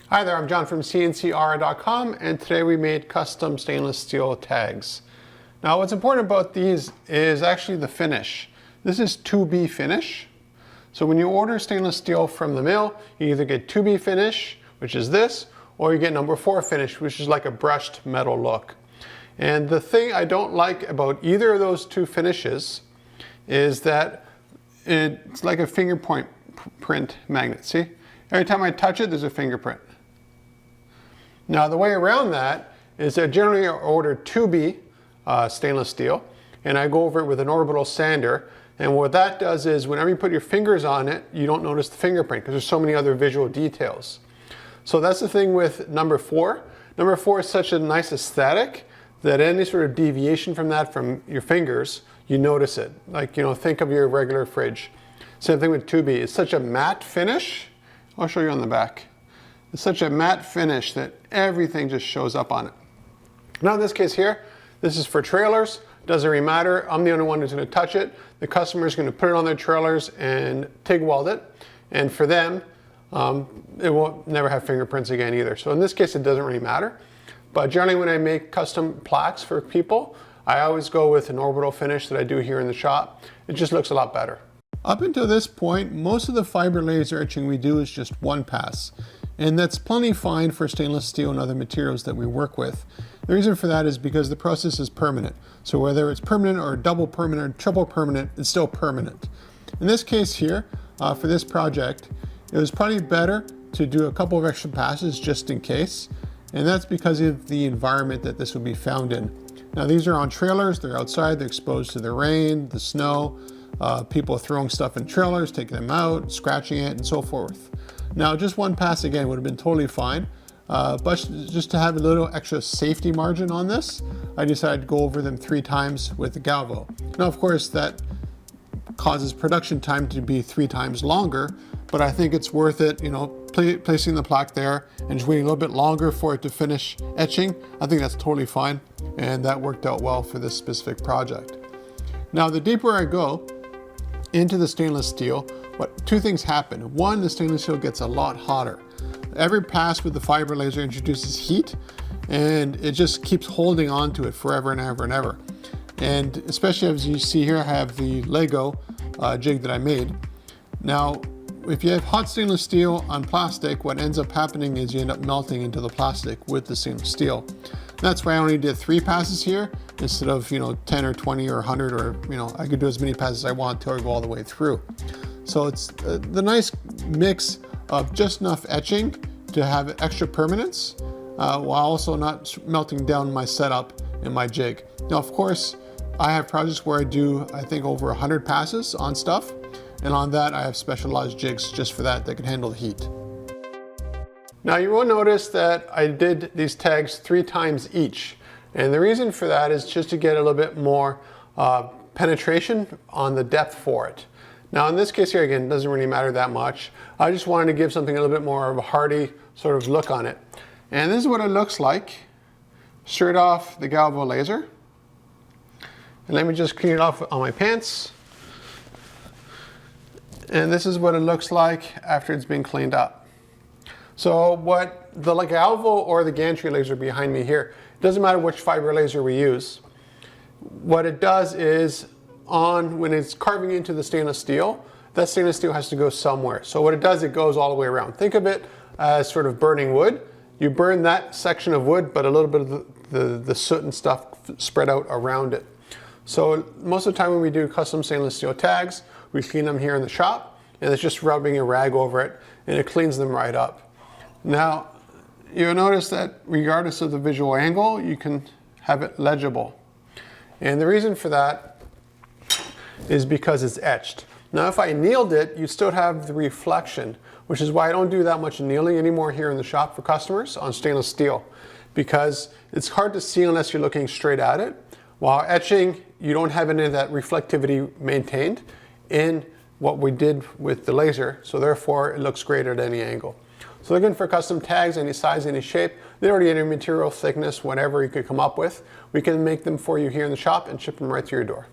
Hi there, I'm John from CNCKing.com, and today we made custom stainless steel tags. Now what's important about these is actually the finish. This is 2B finish. So when you order stainless steel from the mill, you either get 2B finish, which is this, or you get number 4 finish, which is like a brushed metal look. And the thing I don't like about either of those two finishes is that it's like a fingerprint magnet. See? Every time I touch it, there's a fingerprint. Now the way around that is that generally I order 2B stainless steel, and I go over it with an orbital sander, and what that does is whenever you put your fingers on it, you don't notice the fingerprint because there's so many other visual details. So that's the thing with number 4. Number 4 is such a nice aesthetic that any sort of deviation from that from your fingers, you notice it. Like, you know, think of your regular fridge. Same thing with 2B. It's such a matte finish. I'll show you on the back. It's such a matte finish that everything just shows up on it. Now in this case here, this is for trailers. Doesn't really matter. I'm the only one who's going to touch it. The customer is going to put it on their trailers and TIG weld it. And for them, it won't never have fingerprints again either. So in this case, it doesn't really matter. But generally when I make custom plaques for people, I always go with an orbital finish that I do here in the shop. It just looks a lot better. Up until this point, most of the fiber laser etching we do is just one pass. And that's plenty fine for stainless steel and other materials that we work with. The reason for that is because the process is permanent. So whether it's permanent or double permanent or triple permanent, it's still permanent. In this case here, for this project, it was probably better to do a couple of extra passes just in case. And that's because of the environment that this would be found in. Now these are on trailers, they're outside, they're exposed to the rain, the snow, people throwing stuff in trailers, taking them out, scratching it, and so forth. Now just one pass again would have been totally fine, but just to have a little extra safety margin on this, I decided to go over them 3 times with the galvo. Now of course that causes production time to be 3 times longer, but I think it's worth it, you know, placing the plaque there and just waiting a little bit longer for it to finish etching. I think that's totally fine, and that worked out well for this specific project. Now the deeper I go into the stainless steel, 2 things happen. One, the stainless steel gets a lot hotter. Every pass with the fiber laser introduces heat, and it just keeps holding on to it forever and ever and ever. And especially as you see here, I have the Lego jig that I made. Now, if you have hot stainless steel on plastic, what ends up happening is you end up melting into the plastic with the stainless steel. That's why I only did 3 passes here instead of, you know, 10 or 20 or 100, or, you know, I could do as many passes as I want until I go all the way through. So it's the nice mix of just enough etching to have extra permanence while also not melting down my setup and my jig. Now, of course, I have projects where I do, I think, over 100 passes on stuff. And on that, I have specialized jigs just for that can handle the heat. Now you will notice that I did these tags 3 times each. And the reason for that is just to get a little bit more penetration on the depth for it. Now in this case here, again, it doesn't really matter that much. I just wanted to give something a little bit more of a hardy sort of look on it. And this is what it looks like straight off the galvo laser. And let me just clean it off on my pants. And this is what it looks like after it's been cleaned up. So what the galvo or the gantry laser behind me here, it doesn't matter which fiber laser we use. What it does is when it's carving into the stainless steel, that stainless steel has to go somewhere. So what it does, it goes all the way around. Think of it as sort of burning wood. You burn that section of wood, but a little bit of the soot and stuff spread out around it. So most of the time when we do custom stainless steel tags, we clean them here in the shop, and it's just rubbing a rag over it, and it cleans them right up. Now, you'll notice that regardless of the visual angle, you can have it legible. And the reason for that is because it's etched. Now, if I annealed it, you still have the reflection, which is why I don't do that much annealing anymore here in the shop for customers on stainless steel, because it's hard to see unless you're looking straight at it. While etching, you don't have any of that reflectivity maintained in what we did with the laser, so therefore it looks great at any angle. So looking for custom tags, any size, any shape, they already any material thickness, whatever you could come up with, we can make them for you here in the shop and ship them right to your door.